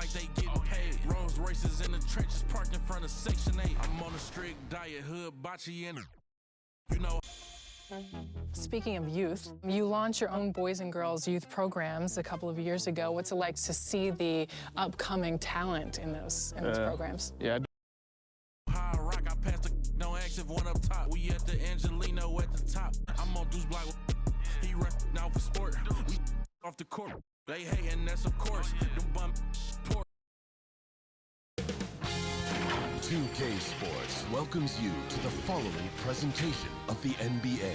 like they getting paid. Rolls Royces in the trenches parked in front of Section 8. I'm on a strict diet, hood, bocce, and you know. Speaking of youth, you launched your own boys and girls youth programs a couple of years ago. What's it like to see the upcoming talent in those programs? Yeah. High rock, I passed the no active one up top. We at the Angelino at the top. I'm on Deuce Block. He run now for sport. We off the court. They hating, that's of course. Them bum poor. 2K Sports welcomes you to the following presentation of the NBA.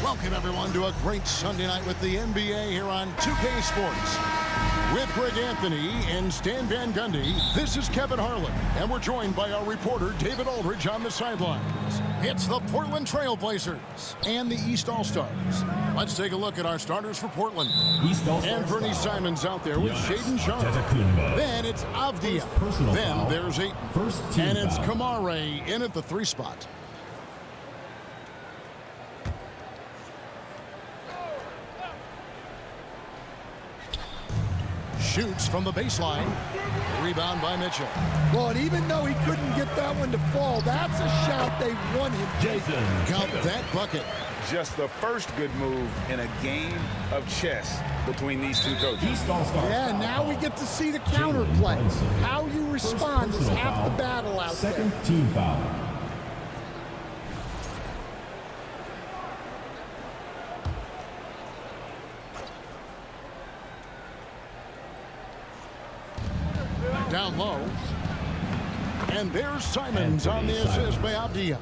Welcome, everyone, to a great Sunday night with the NBA here on 2K Sports. With Greg Anthony and Stan Van Gundy, this is Kevin Harlan, and we're joined by our reporter, David Aldridge, on the sidelines. It's the Portland Trail Blazers and the East All-Stars. Let's take a look at our starters for Portland. Anthony Simons out there with Shaedon Sharpe. Then it's Avdia. Then there's Ayton. And it's Kamare in at the 3 spot. Shoots from the baseline. Rebound by Mitchell. Well, and even though he couldn't get that one to fall, that's a shot they want him taking. Count that bucket. Just the first good move in a game of chess between these two coaches. Yeah, now we get to see the counterplay. How you respond is half the battle out there. Second team foul. Down low. And there's Simons on the assist by Avdia.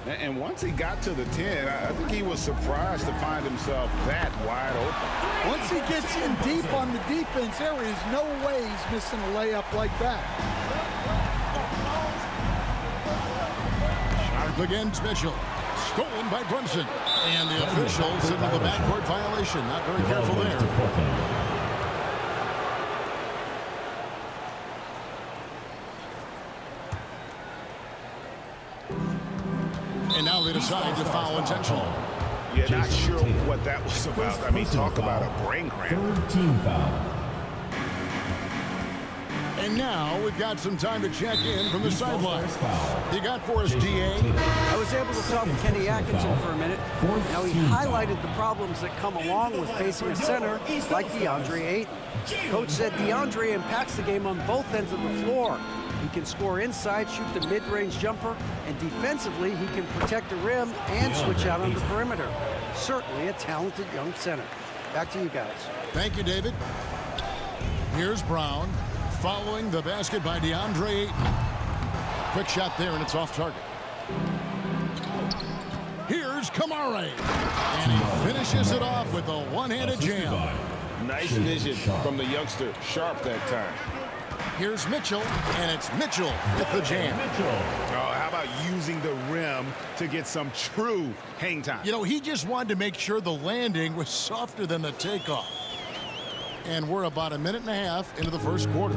And once he got to the 10, I think he was surprised to find himself that wide open. Once he gets in deep on the defense, there is no way he's missing a layup like that. Sharpe against Mitchell. Stolen by Brunson. And the official signaled the backcourt violation. Not very careful there. And now they decide to foul intentionally. Yeah, not sure what that was about. I mean, talk about a brain cramp. Third team foul. And now we've got some time to check in from the sidelines. You got for us, DA? I was able to talk with Kenny Atkinson for a minute. Now, he highlighted the problems that come along with facing a center like DeAndre Ayton. Coach said DeAndre impacts the game on both ends of the floor. He can score inside, shoot the mid-range jumper, and defensively, he can protect the rim and switch out on the perimeter. Certainly a talented young center. Back to you guys. Thank you, David. Here's Brown following the basket by DeAndre Ayton. Quick shot there, and it's off target. Here's Kamare. And he finishes it off with a one-handed jam. Nice vision from the youngster, Sharpe that time. Here's Mitchell, and it's Mitchell with the jam. Oh, how about using the rim to get some true hang time? You know, he just wanted to make sure the landing was softer than the takeoff. And we're about a minute and a half into the first quarter.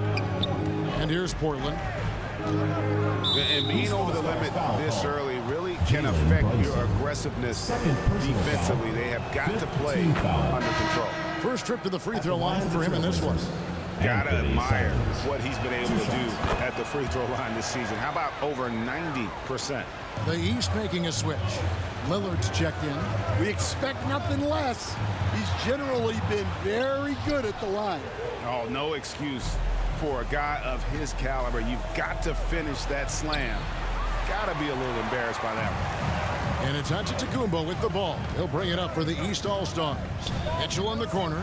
And here's Portland. And being over the limit this early really can affect your aggressiveness defensively. They have got to play under control. First trip to the free throw line for him in this one. Gotta admire what he's been able to do at the free throw line this season. How about over 90%? The East making a switch. Lillard's checked in. We expect nothing less. He's generally been very good at the line. Oh, no excuse for a guy of his caliber. You've got to finish that slam. Gotta be a little embarrassed by that one. And it's Antetokounmpo with the ball. He'll bring it up for the East All-Stars. Mitchell in the corner.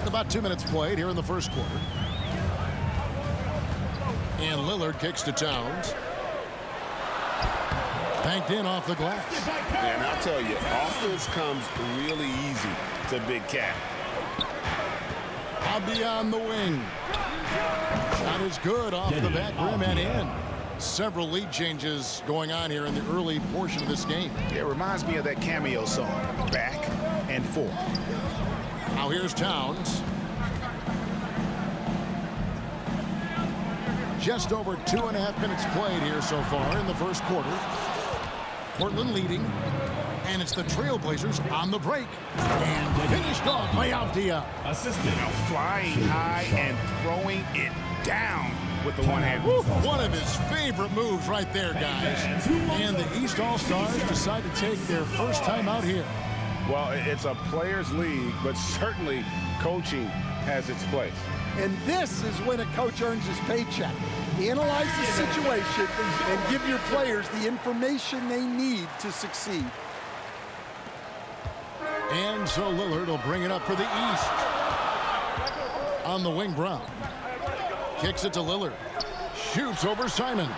About 2 minutes played here in the first quarter. And Lillard kicks to Towns. Banked in off the glass. And I'll tell you, offense comes really easy to Big Cat. Avdia on the wing. Shot is good off the back rim and in. Several lead changes going on here in the early portion of this game. It reminds me of that Cameo song, Back and Forth. Now here's Towns. Just over 2.5 minutes played here so far in the first quarter. Portland leading, and it's the Trailblazers on the break. And finished off by Avdia. Assistant. Flying high and throwing it down with the one-hand. One of his favorite moves right there, guys. And the East All-Stars decide to take their first time out here. Well, it's a players' league, but certainly coaching has its place. And this is when a coach earns his paycheck. Analyze the situation and give your players the information they need to succeed. And so Lillard will bring it up for the East. On the wing, Brown. Kicks it to Lillard. Shoots over Simon.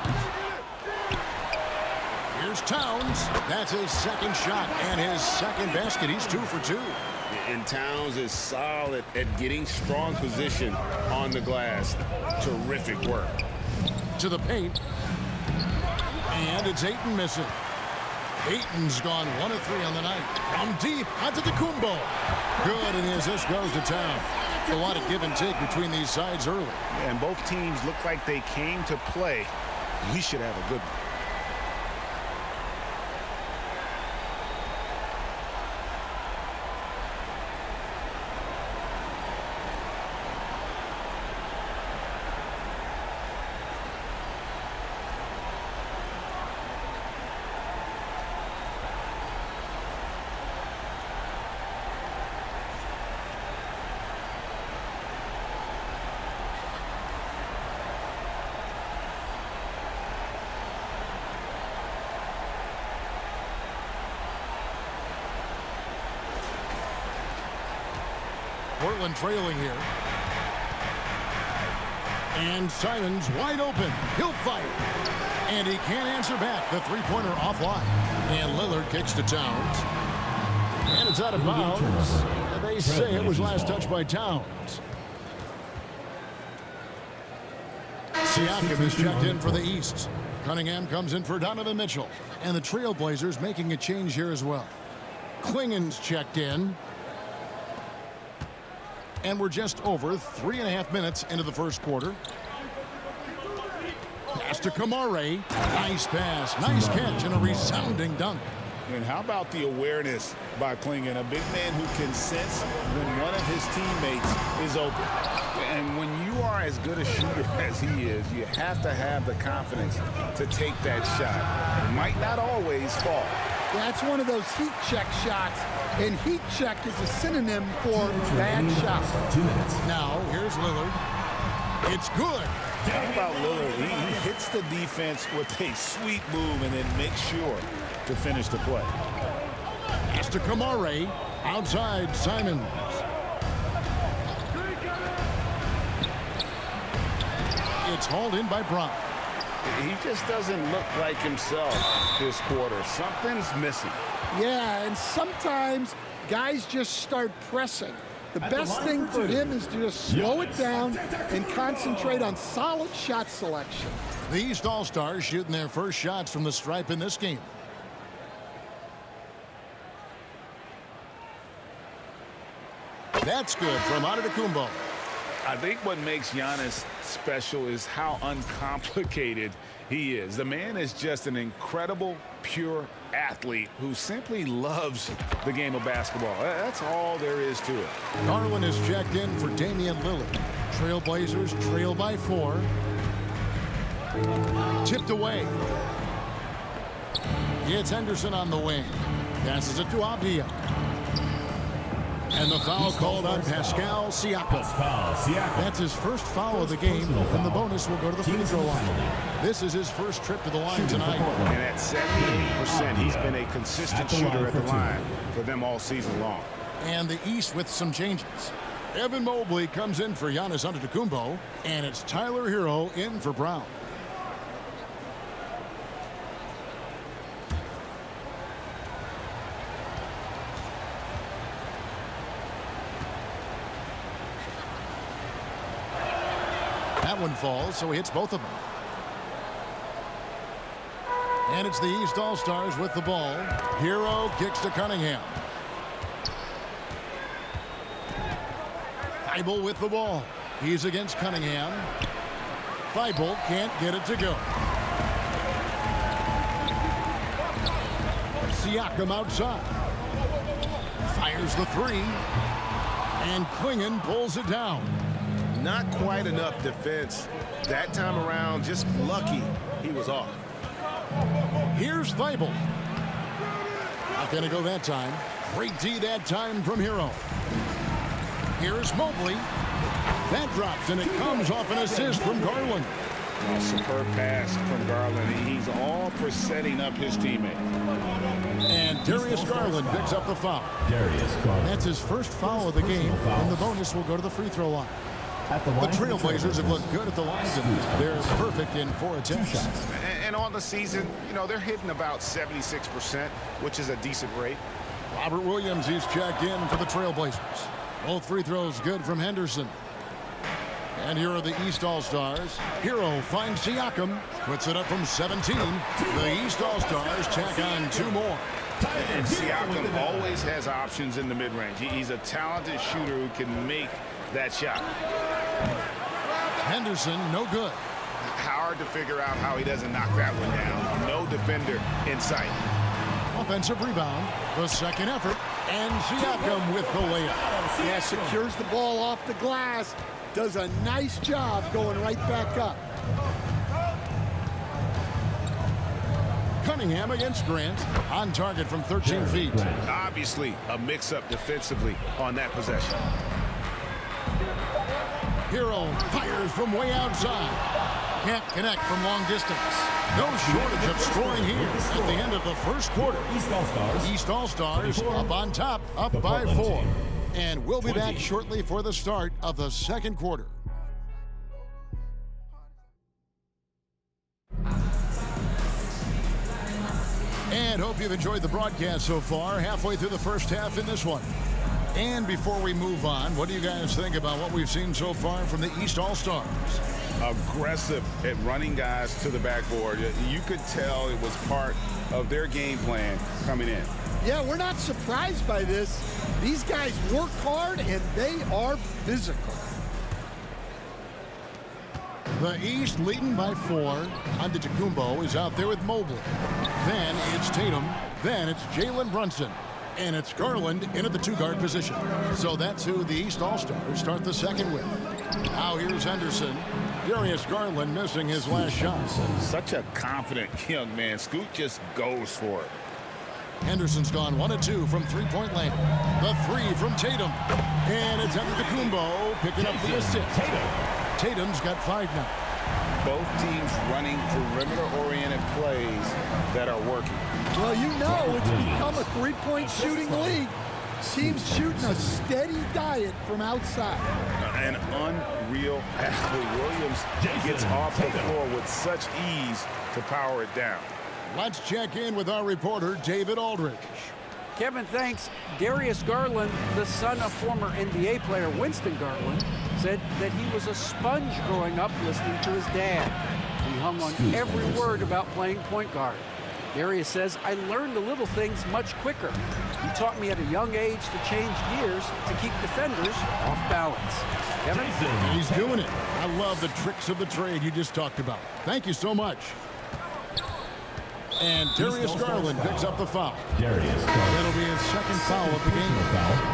Here's Towns. That's his second shot and his second basket. He's 2 for 2. And Towns is solid at getting strong position on the glass. Terrific work. To the paint. And it's Ayton missing. Ayton's gone 1 of 3 on the night. From deep, Antetokounmpo. Good, and the assist goes to Town. A lot of give and take between these sides early. And both teams look like they came to play. We should have a good one. Portland trailing here. And Simon's wide open. He'll fight. And he can't answer back. The three-pointer offline. And Lillard kicks to Towns. And it's out of bounds. They say it was last touched by Towns. Siakam is checked in for the East. Cunningham comes in for Donovan Mitchell. And the Trailblazers making a change here as well. Klingen's checked in. And we're just over 3.5 minutes into the first quarter. Pass to Kamare. Nice pass, nice catch, and a resounding dunk. And how about the awareness by Klingen, a big man who can sense when one of his teammates is open. And when you are as good a shooter as he is, you have to have the confidence to take that shot. It might not always fall. That's one of those heat check shots, and heat check is a synonym for bad shots. 2 minutes. Now, here's Lillard. It's good. Talk about Lillard. He hits the defense with a sweet move and then makes sure to finish the play. Pass to Kamare. Outside, Simons. It's hauled in by Brown. He just doesn't look like himself this quarter. Something's missing. Yeah, and sometimes guys just start pressing. The best thing for him is to just slow it down and concentrate on solid shot selection. The East All-Stars shooting their first shots from the stripe in this game. That's good from Antetokounmpo. I think what makes Giannis special is how uncomplicated he is. The man is just an incredible, pure athlete who simply loves the game of basketball. That's all there is to it. Garland is checked in for Damian Lillard. Trailblazers trail by 4. Tipped away. It's Henderson on the wing. Passes it to Avdia. And the foul called on Pascal Siakam. That's his first foul of the game, and the bonus will go to the free throw line. This is his first trip to the line tonight. And at 78%, he's been a consistent shooter at the line for them all season long. And the East with some changes. Evan Mobley comes in for Giannis Antetokounmpo, and it's Tyler Hero in for Brown. That one falls, so he hits both of them. And it's the East All-Stars with the ball. Hero kicks to Cunningham. Thibault with the ball. He's against Cunningham. Thibault can't get it to go. Siakam outside. Fires the three. And Klingon pulls it down. Not quite enough defense that time around. Just lucky he was off. Here's Thibault. Not going to go that time. Great D that time from Hero. Here's Mobley. That drops, and it comes off an assist from Garland. A superb pass from Garland. He's all for setting up his teammate. And Darius Garland picks up the foul. Darius Garland. That's his first foul of the game, and the bonus will go to the free throw line. The Trailblazers have looked good at the line, and they're perfect in 4 attempts. And on the season, you know, they're hitting about 76%, which is a decent rate. Robert Williams, he's checked in for the Trailblazers. Both free throws good from Henderson. And here are the East All-Stars. Hero finds Siakam, puts it up from 17. The East All-Stars tack on 2 more. And Siakam always has options in the mid-range. He's a talented shooter who can make that shot. Henderson, no good. Hard to figure out how he doesn't knock that one down. No defender in sight. Offensive rebound, the second effort, and Siakam with the layup. Yeah, secures the ball off the glass. Does a nice job going right back up. Cunningham against Grant, on target from 13 feet. Obviously, a mix-up defensively on that possession. Hero fires from way outside. Can't connect from long distance. No shortage of scoring here at the end of the first quarter. East All-Stars up on top, up by 4. And we'll be back shortly for the start of the second quarter. And hope you've enjoyed the broadcast so far. Halfway through the first half in this one. And before we move on, what do you guys think about what we've seen so far from the East All-Stars? Aggressive at running guys to the backboard. You could tell it was part of their game plan coming in. Yeah, we're not surprised by this. These guys work hard, and they are physical. The East leading by 4. Antetokounmpo is out there with Mobley. Then it's Tatum. Then it's Jalen Brunson. And it's Garland in at the 2-guard position. So that's who the East All-Stars start the second with. Now here's Henderson. Darius Garland missing his last shot. Such a confident young man. Scoot just goes for it. Henderson's gone 1 of 2 from 3-point land. The 3 from Tatum. And it's Antetokounmpo picking up the assist. Tatum's got 5 now. Both teams running perimeter-oriented plays that are working. Well, you know it's become a 3-point shooting league. Teams shooting a steady diet from outside. An unreal athlete. Williams gets off the floor with such ease to power it down. Let's check in with our reporter, David Aldridge. Kevin, thanks. Darius Garland, the son of former NBA player Winston Garland, said that he was a sponge growing up listening to his dad. He hung on every word about playing point guard. Darius says, I learned the little things much quicker. He taught me at a young age to change gears to keep defenders off balance. Kevin? He's doing it. I love the tricks of the trade you just talked about. Thank you so much. And Darius Garland picks up the foul. That'll be his second foul of the game.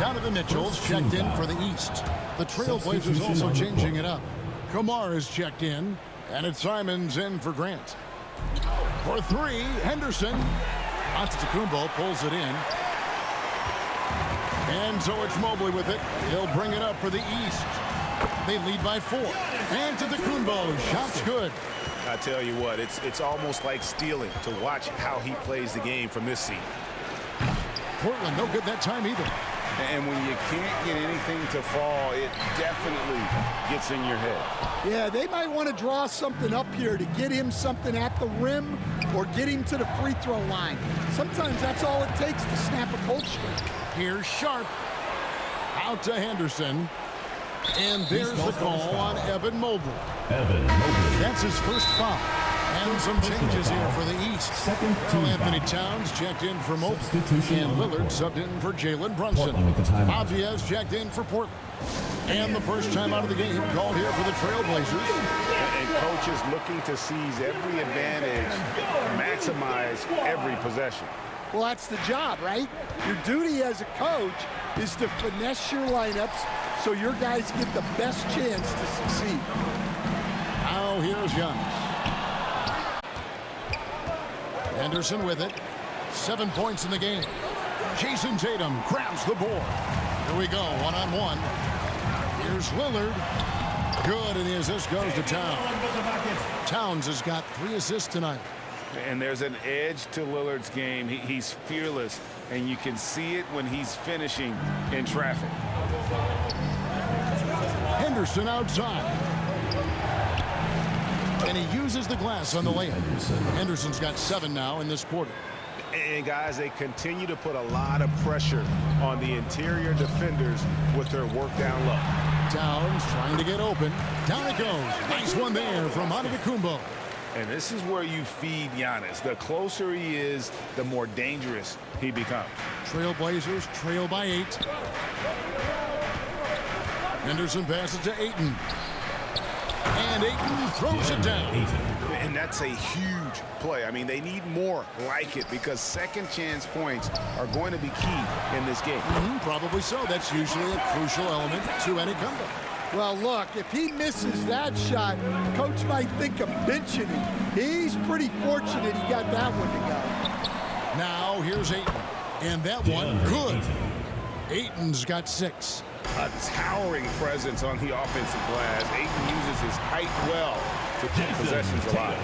Donovan Mitchell's checked in for the East. The Trailblazers also changing it up. Kumar is checked in, and it's Simons in for Grant. For 3, Henderson. Antetokounmpo pulls it in. And so it's Mobley with it. He'll bring it up for the East. They lead by 4. Antetokounmpo, shot's good. I tell you what, it's almost like stealing to watch how he plays the game from this seat. Portland, no good that time either. And when you can't get anything to fall, it definitely gets in your head. Yeah, they might want to draw something up here to get him something at the rim or get him to the free throw line. Sometimes that's all it takes to snap a cold streak. Here's Sharp. Out to Henderson. And there's the call on Evan Mobley. That's his first foul. And some changes here for the East. Well, Anthony Towns checked in for Mobley. And Lillard subbed in for Jalen Brunson. Obvious checked in for Portland. And the first time out of the game called here for the Trailblazers. And coach is looking to seize every advantage, maximize every possession. Well, that's the job, right? Your duty as a coach is to finesse your lineups so your guys get the best chance to succeed. Now here's Giannis. Henderson with it. 7 points in the game. Jason Tatum grabs the board. Here we go, one-on-one. Here's Lillard. Good, and the assist goes to Towns. Towns has got 3 assists tonight. And there's an edge to Lillard's game. He's fearless, and you can see it when he's finishing in traffic. Henderson outside. And he uses the glass on the layup. Henderson's got 7 now in this quarter. And guys, they continue to put a lot of pressure on the interior defenders with their work down low. Towns trying to get open. Down it goes. Nice one there from Antetokounmpo. And this is where you feed Giannis. The closer he is, the more dangerous he becomes. Trailblazers trail by 8. Henderson passes to Ayton. And Ayton throws it down. And that's a huge play. I mean, they need more like it because second chance points are going to be key in this game. Probably so. That's usually a crucial element to any comeback. Well, look, if he misses that shot, coach might think of benching him. He's pretty fortunate he got that one to go. Now here's Ayton. And that one, good. Ayton's got 6. A towering presence on the offensive glass. Ayton uses his height well to keep possessions alive.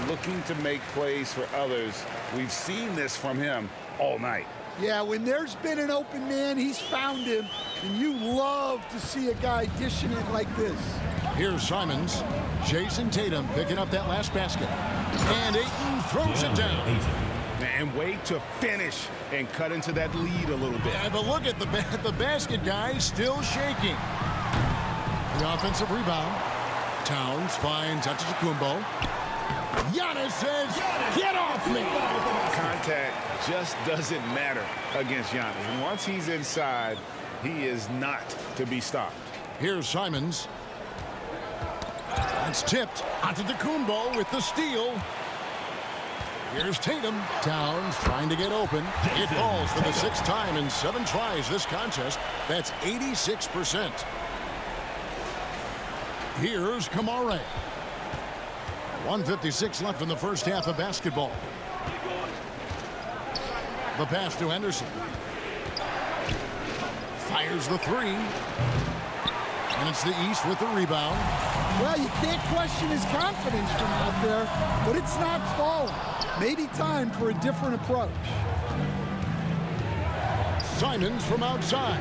Looking to make plays for others. We've seen this from him all night. Yeah, when there's been an open man, he's found him, and you love to see a guy dishing it like this. Here's Simons. Jason Tatum picking up that last basket. And Ayton throws it down. And wait to finish and cut into that lead a little bit. Yeah, but look at the basket guy still shaking. The offensive rebound. Towns finds Antetokounmpo. Giannis says, get off me! Contact just doesn't matter against Giannis. And once he's inside, he is not to be stopped. Here's Simons. It's tipped. Antetokounmpo with the steal. Here's Tatum. Towns trying to get open. It falls for the 6th time in 7 tries this contest. That's 86%. Here's Kamare. 1:56 left in the first half of basketball. The pass to Henderson. Fires the 3. And it's the East with the rebound. Well, you can't question his confidence from out there, but it's not falling. Maybe time for a different approach. Simons from outside.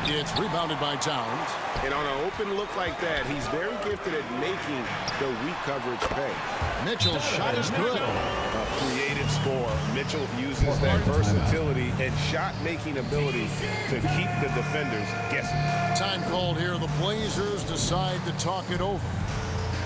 It's rebounded by Towns. And on an open look like that, he's very gifted at making the weak coverage pay. Mitchell's shot is good. A creative score. Mitchell uses that versatility and shot-making ability to keep the defenders guessing. Time called here. The Blazers decide to talk it over.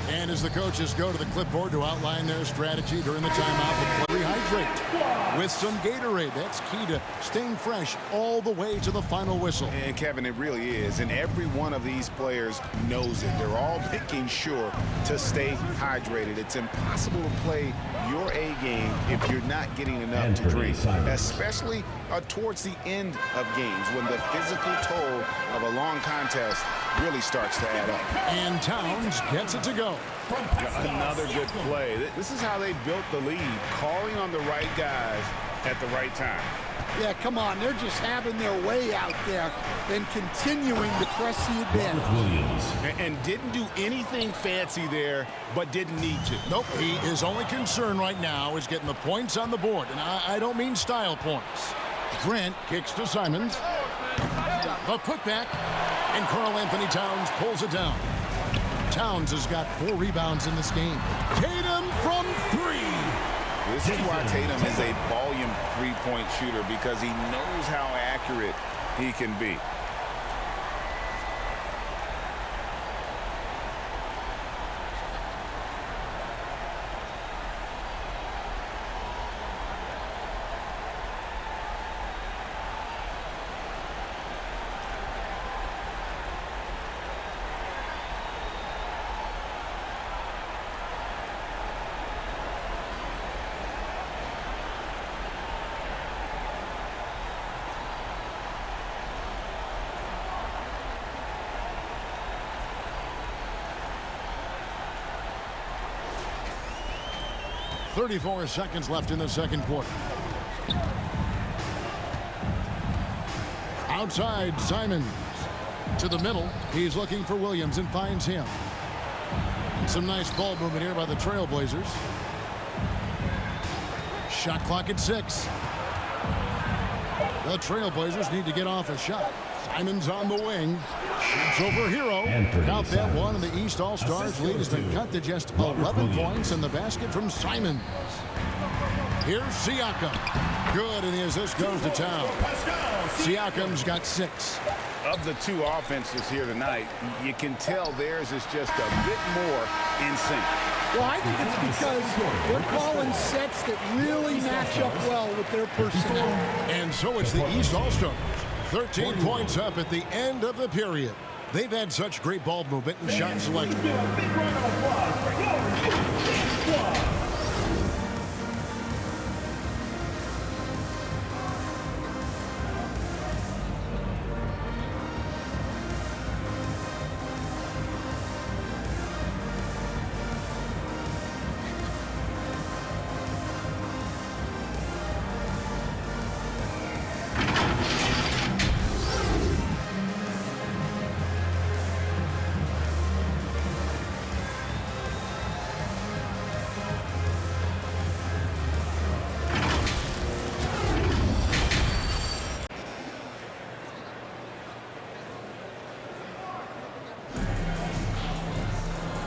And as the coaches go to the clipboard to outline their strategy during the timeout, the rehydrate with some Gatorade. That's key to staying fresh all the way to the final whistle. And Kevin, it really is. And every one of these players knows it. They're all making sure to stay hydrated. It's impossible to play your A game if you're not getting enough to drink, especially towards the end of games when the physical toll of a long contest really starts to add up. And Towns gets it to go. Another good play. This is how they built the lead, calling on the right guys at the right time. Yeah, come on. They're just having their way out there and continuing to press the advantage. And didn't do anything fancy there, but didn't need to. Nope. His only concern right now is getting the points on the board. And I don't mean style points. Grant kicks to Simons. A putback. And Karl Anthony Towns pulls it down. Towns has got 4 rebounds in this game. Tatum from 3. This is why Tatum is a volume three-point shooter, because he knows how accurate he can be. 34 seconds left in the second quarter. Outside, Simons. To the middle. He's looking for Williams and finds him. And some nice ball movement here by the Trailblazers. Shot clock at 6. The Trailblazers need to get off a shot. Simons on the wing. Shoots over Hero. Count that one, and the East All-Stars lead has been cut to just 11 points in the basket from Simons. Here's Siakam. Good, and the assist goes to Town. Siakam's got 6. Of the two offenses here tonight, you can tell theirs is just a bit more in sync. Well, I think it's because they're calling sets that really match up well with their personnel. And so it's the East All-Stars. 13 points up at the end of the period. They've had such great ball movement and shot selection.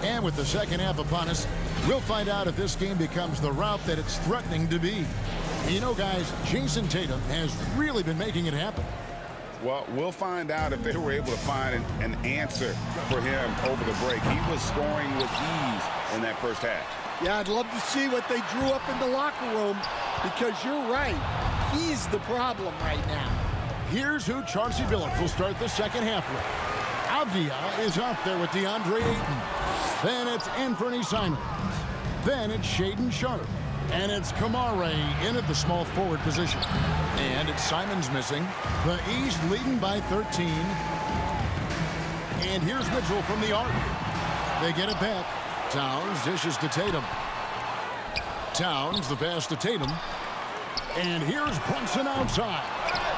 And with the second half upon us, we'll find out if this game becomes the route that it's threatening to be. You know, guys, Jason Tatum has really been making it happen. Well, we'll find out if they were able to find an answer for him over the break. He was scoring with ease in that first half. Yeah, I'd love to see what they drew up in the locker room, because you're right. He's the problem right now. Here's who Chauncey Billups will start the second half with. Avdia is out there with DeAndre Ayton. Then it's Anthony Simons. Then it's Shaedon Sharpe. And it's Kamare in at the small forward position. And it's Simons missing. The East leading by 13. And here's Mitchell from the arc. They get it back. Towns dishes to Tatum. Towns the pass to Tatum. And here's Brunson outside.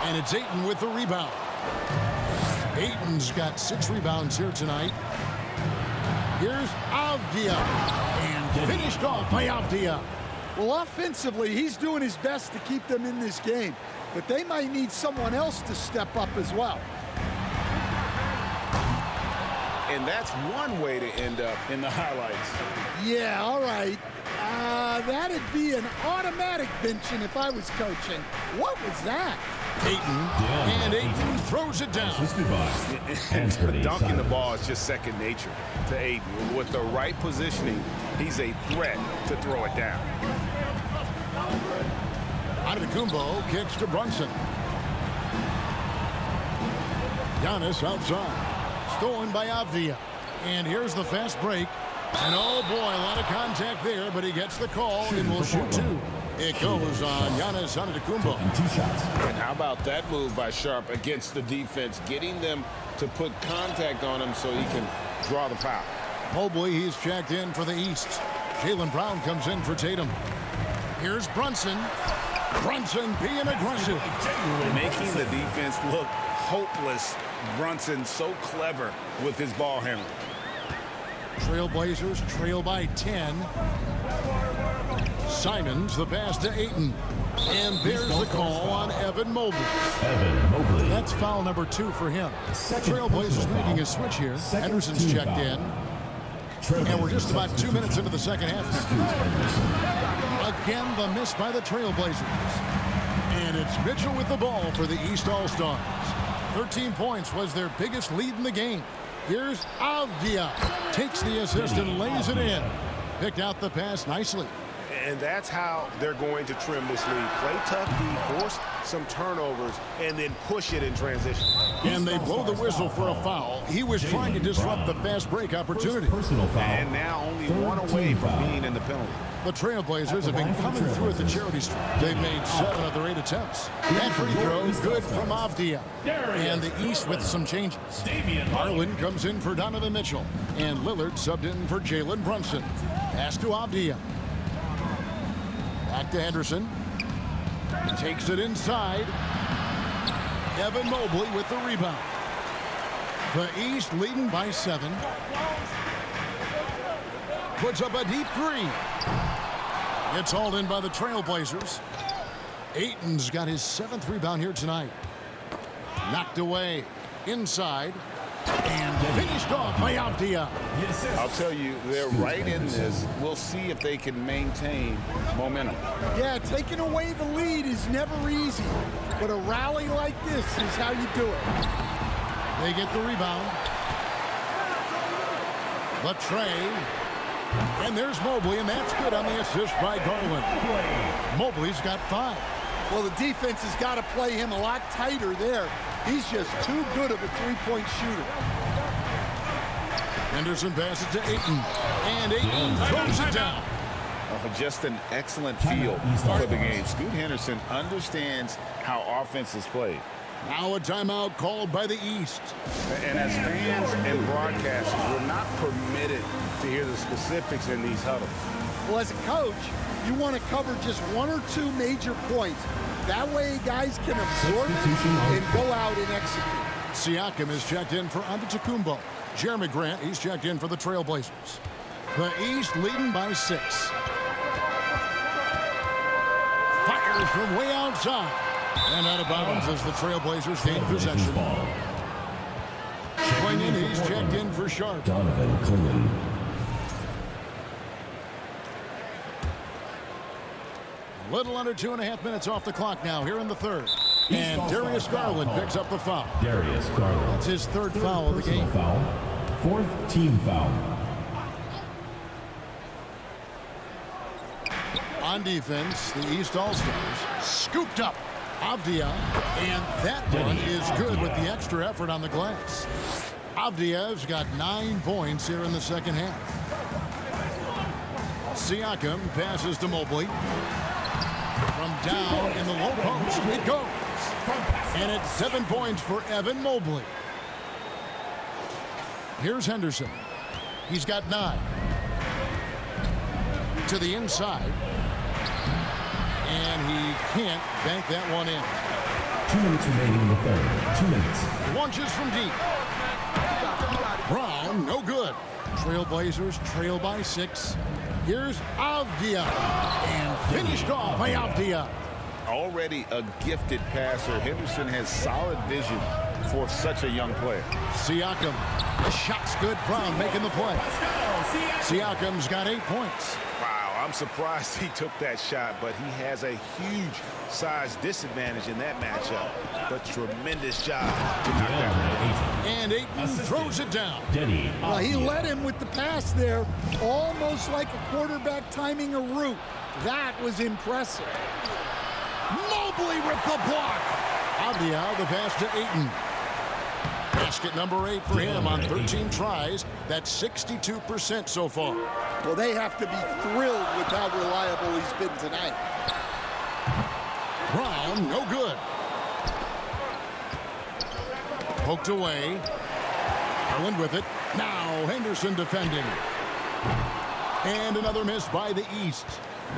And it's Ayton with the rebound. Ayton's got 6 rebounds here tonight. Here's Avdia. And finished off by Avdia. Well, offensively, he's doing his best to keep them in this game. But they might need someone else to step up as well. And that's one way to end up in the highlights. Yeah, all right. That'd be an automatic benching if I was coaching. What was that? Ayton, and Ayton throws it down. And dunking the ball is just second nature to Ayton. With the right positioning, he's a threat to throw it down. Antetokounmpo kicks to Brunson. Giannis outside. Stolen by Avdia. And here's the fast break. And oh boy, a lot of contact there, but he gets the call and will shoot 2. It goes on Giannis Antetokounmpo. And how about that move by Sharpe against the defense, getting them to put contact on him so he can draw the foul. Mobley, he's checked in for the East. Jaylen Brown comes in for Tatum. Here's Brunson. Brunson being aggressive. Making the defense look hopeless. Brunson so clever with his ball handling. Trailblazers trail by 10. Simons the pass to Ayton. And there's the call on Evan Mobley. That's foul number 2 for him. Trailblazers making a switch here. Henderson's checked in. And we're just about 2 minutes into the second half. Again, the miss by the Trailblazers. And it's Mitchell with the ball for the East All-Stars. 13 points was their biggest lead in the game. Here's Avdia. Takes the assist and lays it in. Picked out the pass nicely. And that's how they're going to trim this lead. Play tough D, force some turnovers, and then push it in transition. And they blow the whistle for a foul. He was trying to disrupt the fast break opportunity. And now only one away from being in the penalty. The Trailblazers have been coming through at the charity stripe. They've made 7 of their 8 attempts. That free throw good from Avdia. And the East with some changes. Harlan comes in for Donovan Mitchell. And Lillard subbed in for Jalen Brunson. Pass to Avdia. Back to Henderson. He takes it inside. Evan Mobley with the rebound. The East leading by 7. Puts up a deep 3. It's hauled in by the Trailblazers. Ayton's got his 7th rebound here tonight. Knocked away inside and finished off by Avdia. I'll tell you, they're right in this. We'll see if they can maintain momentum. Yeah, taking away the lead is never easy, but a rally like this is how you do it. They get the rebound. Latrey. And there's Mobley, and that's good on the assist by Garland. Mobley's got 5. Well, the defense has got to play him a lot tighter there. He's just too good of a three-point shooter. Henderson passes to Ayton, and Ayton throws it down. Just an excellent feel for the game. Scoot Henderson understands how offense is played. Now a timeout called by the East. And as fans and broadcasters, we're not permitted to hear the specifics in these huddles. Well, as a coach, you want to cover just 1 or 2 major points. That way guys can absorb it and go out and execute. Siakam is checked in for Antetokounmpo. Jeremy Grant, he's checked in for the Trailblazers. The East leading by 6. Fires from way outside. And out of bounds as the Trailblazers gain possession. Clingan, he's checked in for Sharp. Donovan Clingan. A little under 2.5 minutes off the clock now here in the third. And Darius Garland picks up the foul. Darius Garland. That's his 3rd foul of the game. Foul. 4th team foul. On defense, the East All-Stars scooped up Avdia, and that one is good with the extra effort on the glass. Avdia's got 9 points here in the second half. Siakam passes to Mobley. From down in the low post, it goes. And it's 7 points for Evan Mobley. Here's Henderson. He's got 9. To the inside. And he can't bank that one in. 2 minutes remaining in the third. 2 minutes. Launches from deep. Brown, no good. Trailblazers trail by 6. Here's Avdia. And finished off by Avdia. Already a gifted passer, Henderson has solid vision for such a young player. Siakam. The shot's good. Brown making the play. Siakam's got 8 points. I'm surprised he took that shot, but he has a huge size disadvantage in that matchup. But tremendous job to knock that one down. And Ayton throws it down. Well, he led him with the pass there, almost like a quarterback timing a route. That was impressive. Mobley with the block. Avdia, the pass to Ayton. Basket number 8 for him on 13 tries. That's 62% so far. Well, they have to be thrilled with how reliable he's been tonight. Brown, no good. Poked away. Garland with it. Now Henderson defending. And another miss by the East.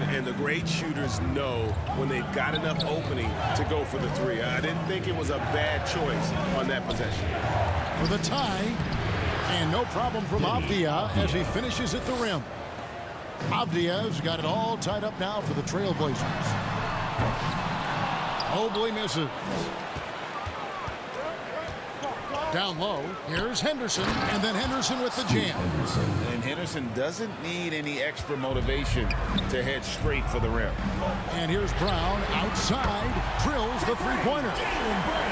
And the great shooters know when they've got enough opening to go for the 3. I didn't think it was a bad choice on that possession. For the tie. And no problem from Avdia as he finishes at the rim. Avdia's got it all tied up now for the Trailblazers. Mobley misses. Down low, here's Henderson, and then Henderson with the jam. And Henderson doesn't need any extra motivation to head straight for the rim. And here's Brown outside, drills the three-pointer.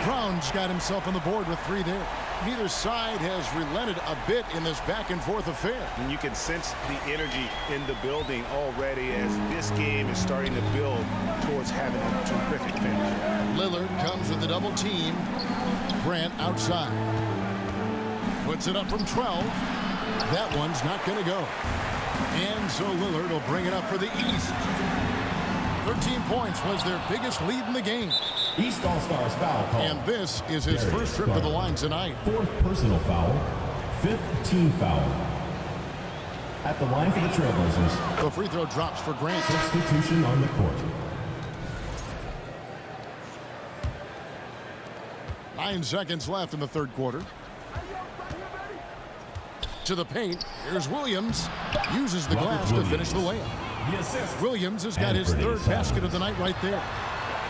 Brown's got himself on the board with 3 there. Neither side has relented a bit in this back-and-forth affair. And you can sense the energy in the building already as this game is starting to build towards having a terrific finish. Lillard comes with the double team. Grant outside. Puts it up from 12. That one's not going to go. And so Lillard will bring it up for the East. 13 points was their biggest lead in the game. East All-Stars foul call. And this is his first trip to the line tonight. 4th personal foul. 5th team foul. At the line for the Trailblazers. The free throw drops for Grant. Substitution on the court. 9 seconds left in the third quarter. To the paint. Here's Williams. Uses the glass to finish the layup. Williams has got his third basket of the night right there.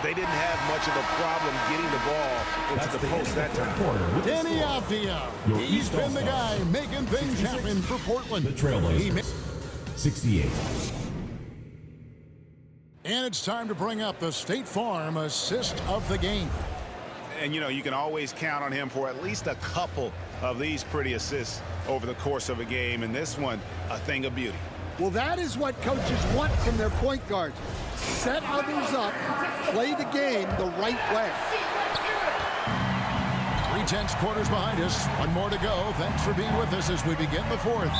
They didn't have much of a problem getting the ball into the post that time. Danny Avdia. He's been the guy making things happen for Portland. The Trailblazers. 68. And it's time to bring up the State Farm assist of the game. And, you know, you can always count on him for at least a couple of these pretty assists over the course of a game. And this one, a thing of beauty. Well, that is what coaches want from their point guards. Set others up, play the game the right way. 3/10 quarters behind us. One more to go. Thanks for being with us as we begin the fourth.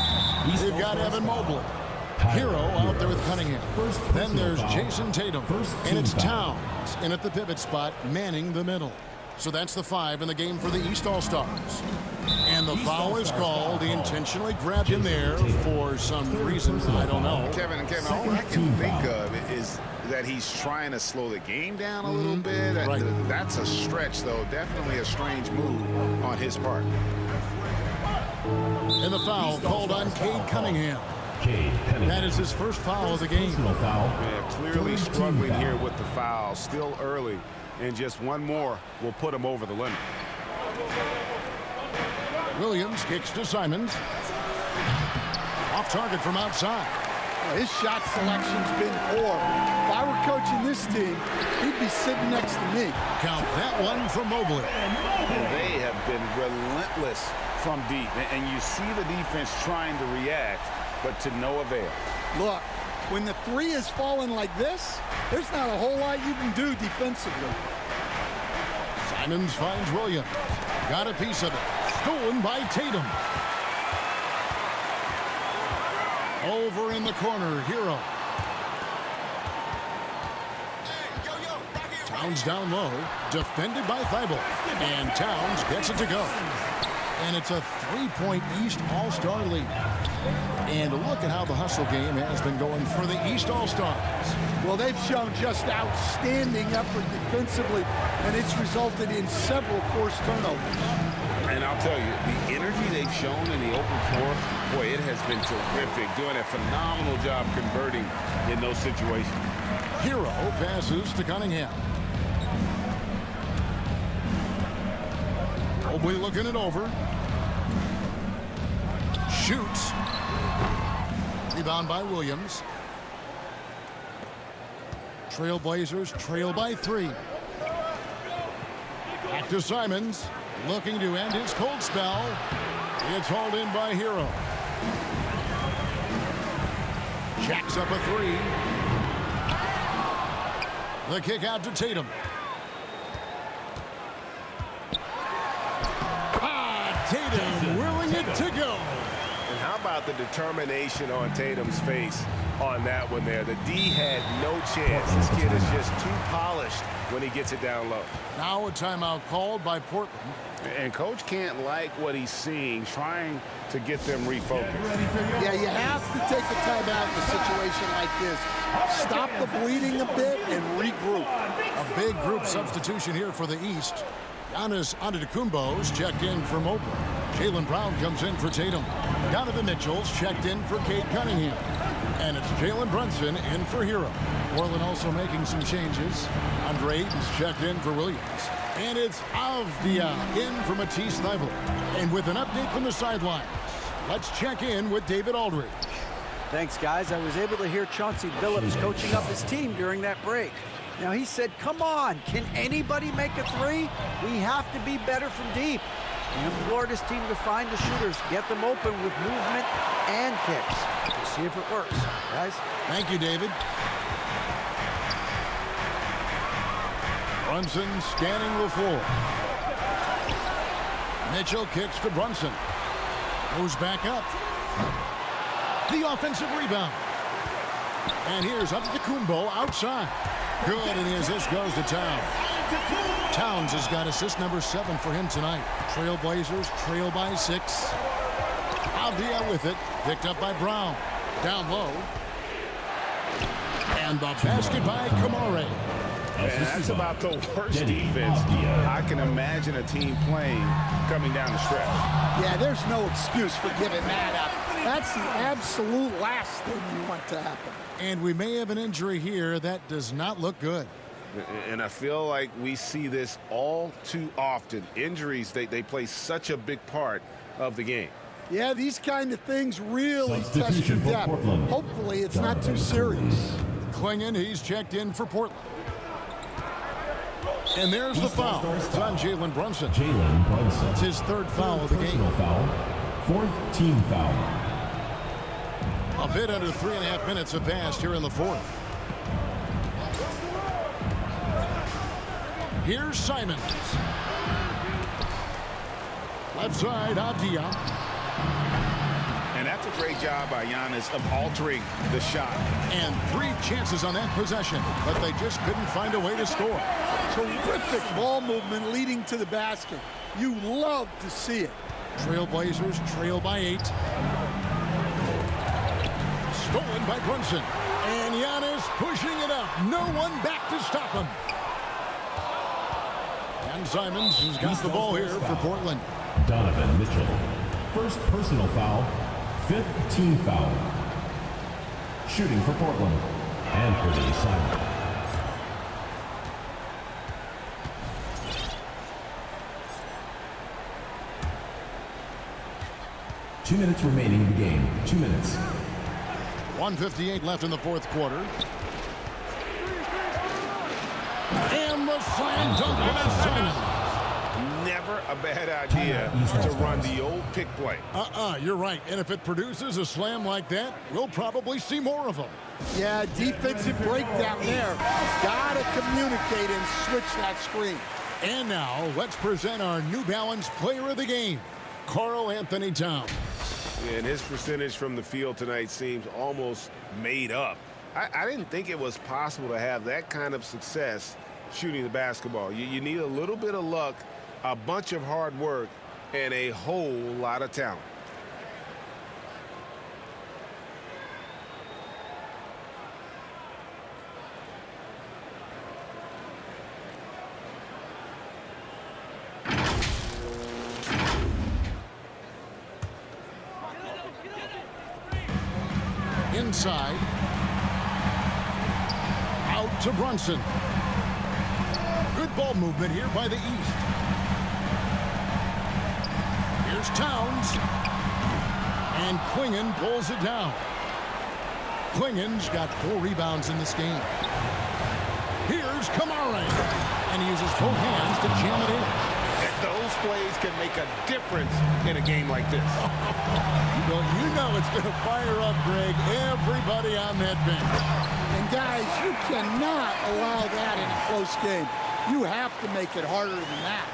We've got Evan Mobley. Hero out there with Cunningham. Then there's Jason Tatum. And it's Towns in at the pivot spot, manning the middle. So that's the 5 in the game for the East All-Stars. And the foul is called. He intentionally grabbed him there for some reason. I don't know. Kevin, all I can think of is that he's trying to slow the game down a little bit. Right. That's a stretch, though. Definitely a strange move on his part. And the foul called on Cade Cunningham. That is his first foul of the game. Yeah, clearly struggling here with the foul. Still early. And just one more will put him over the limit. Williams kicks to Simons. Off target from outside. His shot selection's been poor. If I were coaching this team, he'd be sitting next to me. Count that one for Mobley. And they have been relentless from deep. And you see the defense trying to react, but to no avail. Look, when the 3 is falling like this, there's not a whole lot you can do defensively. Simons finds Williams. Got a piece of it. Stolen by Tatum. Over in the corner, Hero. Towns down low. Defended by Thibault. And Towns gets it to go. And it's a 3-point East All-Star lead. And look at how the hustle game has been going for the East All-Stars. Well, they've shown just outstanding effort defensively, and it's resulted in several forced turnovers. And I'll tell you, the energy they've shown in the open floor, boy, it has been terrific. Doing a phenomenal job converting in those situations. Hero passes to Cunningham. Mobley looking it over. Shoots. Rebound by Williams. Trailblazers trail by 3. Back to Simons. Looking to end his cold spell. It's hauled in by Hero. Jacks up a 3. The kick out to Tatum. Tatum willing it to go. And how about the determination on Tatum's face on that one there? The D had no chance. This kid is just too polished when he gets it down low. Now a timeout called by Portland. And Coach can't like what he's seeing, trying to get them refocused. Yeah, you have to take a timeout in a situation like this. Stop the bleeding a bit and regroup. A big group substitution here for the East. Giannis Antetokounmpo's checked in for Mobley. Jaylen Brown comes in for Tatum. Donovan Mitchell's checked in for Cade Cunningham. And it's Jalen Brunson in for Hero. Portland also making some changes. Andre Ayton's checked in for Williams. And it's Avdia in for Matisse Thybulle. And with an update from the sidelines, let's check in with David Aldridge. Thanks, guys. I was able to hear Chauncey Billups coaching up his team during that break. Now, he said, come on, can anybody make a 3? We have to be better from deep. He implored his team to find the shooters, get them open with movement and kicks. We'll see if it works, guys. Thank you, David. Brunson scanning the floor. Mitchell kicks to Brunson. Goes back up. The offensive rebound. And here's Antetokounmpo outside. Good, and the assist goes to Towns. Towns has got assist number 7 for him tonight. Trailblazers trail by 6. Avdia with it. Picked up by Brown. Down low. And the basket by Kamare. And that's about the worst defense I can imagine a team playing coming down the stretch. Yeah, there's no excuse for giving that up. That's the absolute last thing you want to happen. And we may have an injury here that does not look good. And I feel like we see this all too often. Injuries, they play such a big part of the game. Yeah, these kind of things really test your Substitution for depth. Portland. Hopefully it's not too serious. Klingon, he's checked in for Portland. And there's the foul. It's on Jalen Brunson. Jalen Brunson. It's his third foul of the game. Personal foul. Fourth team foul. A bit under 3.5 minutes have passed here in the fourth. Here's Simons. Left side, Avdia. And that's a great job by Giannis of altering the shot. And 3 chances on that possession, but they just couldn't find a way to score. Terrific ball movement leading to the basket. You love to see it. Trailblazers trail by 8. Stolen by Brunson. And Giannis pushing it up. No one back to stop him. And Simons has got the ball here for Portland. Donovan Mitchell. First personal foul. Fifth team foul. Shooting for Portland. Anthony Simons. Two minutes remaining in the game. 2 minutes. 1:58 left in the fourth quarter. And the slam dunk by Simons. Never a bad idea to run the old pick play. You're right. And if it produces a slam like that, we'll probably see more of them. Yeah, defensive breakdown there. Gotta communicate and switch that screen. And now, let's present our New Balance Player of the Game, Karl Anthony Towns. And his percentage from the field tonight seems almost made up. I didn't think it was possible to have that kind of success shooting the basketball. You need a little bit of luck, a bunch of hard work, and a whole lot of talent. Inside. Out to Brunson. Good ball movement here by the East. Here's Towns. And Klingon pulls it down. Klingon's got 4 rebounds in this game. Here's Kamare. And he uses both hands to jam it in. Those plays can make a difference in a game like this. Well, you know it's going to fire up, Greg, everybody on that bench. And guys, you cannot allow that in a close game. You have to make it harder than that.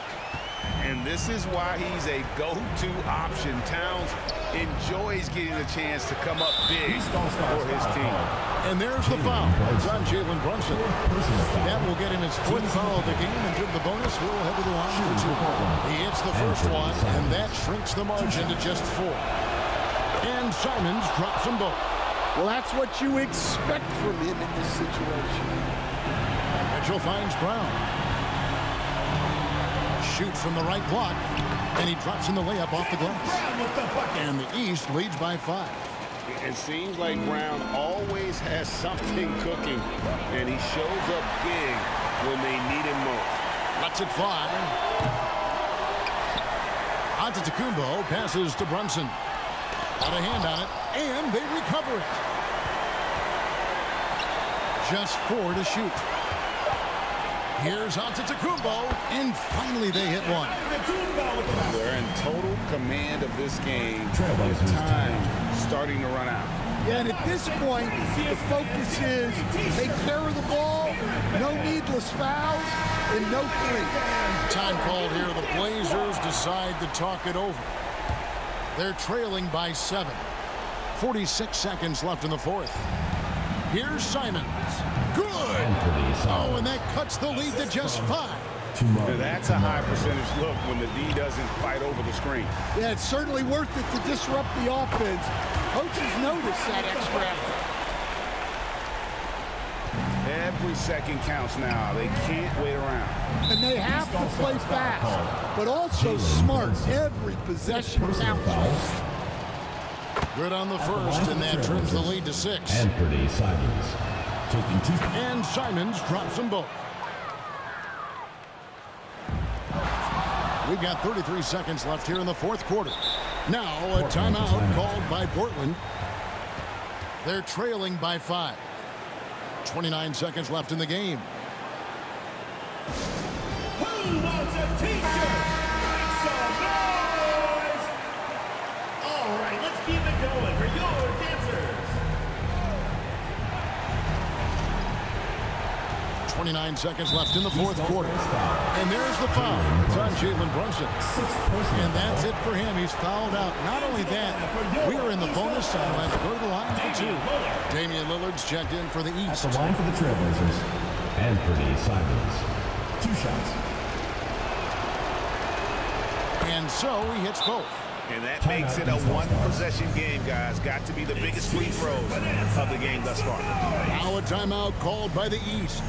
And this is why he's a go-to option. Towns enjoys getting the chance to come up big for his team. And there's the foul. It's on Jalen Brunson. That will get him his 4th foul of the game, and give the bonus. We'll head to the line for 2. He hits the first one, and that shrinks the margin to just 4. And Simons drops them both. Well, that's what you expect from him in this situation. Mitchell finds Brown. Shoots from the right block, and he drops in the layup off the glass. And the East leads by 5. It seems like Brown always has something cooking, and he shows up big when they need him most. Lets it fly. Antetokounmpo passes to Brunson. Got a hand on it, and they recover it. Just 4 to shoot. Here's Antetokounmpo, and finally they hit one. They're in total command of this game with time starting to run out. Yeah, and at this point, the focus is take care of the ball, no needless fouls, and no threes. Time called here. The Blazers decide to talk it over. They're trailing by 7. 46 seconds left in the fourth. Here's Simons. Good! Oh, and that cuts the lead to just 5. Now, that's a high percentage look when the D doesn't fight over the screen. Yeah, it's certainly worth it to disrupt the offense. Coaches notice that extra effort. Every second counts now. They can't wait around. And they have to play fast, but also smart. Every possession counts. Good on the first, and that trims the lead to 6. Anthony Simons taking 2. And Simons drops them both. We've got 33 seconds left here in the fourth quarter. Now a timeout called by Portland. They're trailing by 5. 29 seconds left in the game. Who wants a t-shirt? Make some noise! All right, let's keep it going for your dancers. 29 seconds left in the fourth quarter. And there's the foul. It's on Jalen Brunson. And that's it for him. He's fouled out. Not only that, we are in the bonus and we'll have to go to the line for 2. Damian Lillard's checked in for the East. At the line for the Trailblazers, Anthony Simons. 2 shots. And so he hits both. And that makes it a one-possession game, guys. Got to be the biggest free throws of the game thus far. Now a timeout called by the East.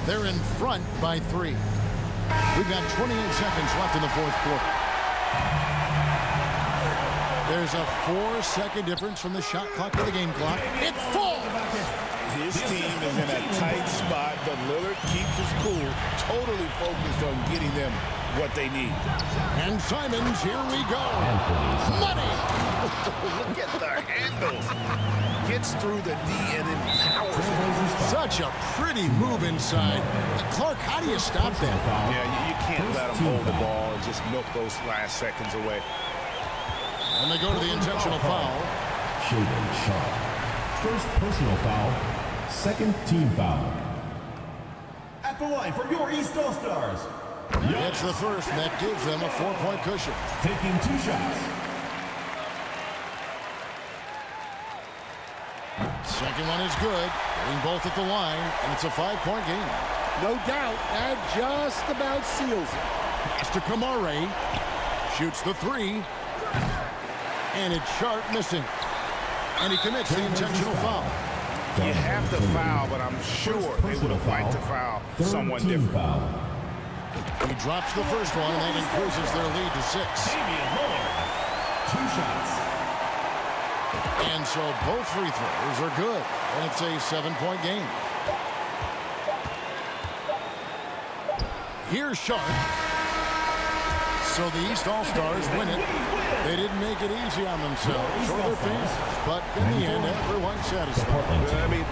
They're in front by 3. We've got 28 seconds left in the fourth quarter. There's a 4-second difference from the shot clock to the game clock. It falls! His team is in a tight spot, but Lillard keeps his cool, totally focused on getting them what they need. And Simons, here we go. Money! Look at the handles. Gets through the D and then powers it. Such a pretty move inside. Clark, how do you stop that? Yeah, you can't let them hold the ball and just milk those last seconds away. And they go to the intentional foul. Shaden Sharp. First personal foul. Second team foul. At the line for your East All-Stars. It's the first, and that gives them a 4-point cushion. Taking 2 shots. Second one is good. Getting both at the line, and it's a 5-point game. No doubt, that just about seals it. Pass to Kamare. Shoots the 3. And it's Sharp missing. And he commits the intentional foul. You have to foul, but I'm sure they would have liked to foul someone different. Foul. He drops the first one, and that increases their lead to 6. Damian Lillard. 2 shots. And so both free throws are good, and it's a 7-point game. Here's Sharp. So the East All-Stars win it. They didn't make it easy on themselves or their fans, but in the end, everyone's satisfied. I mean,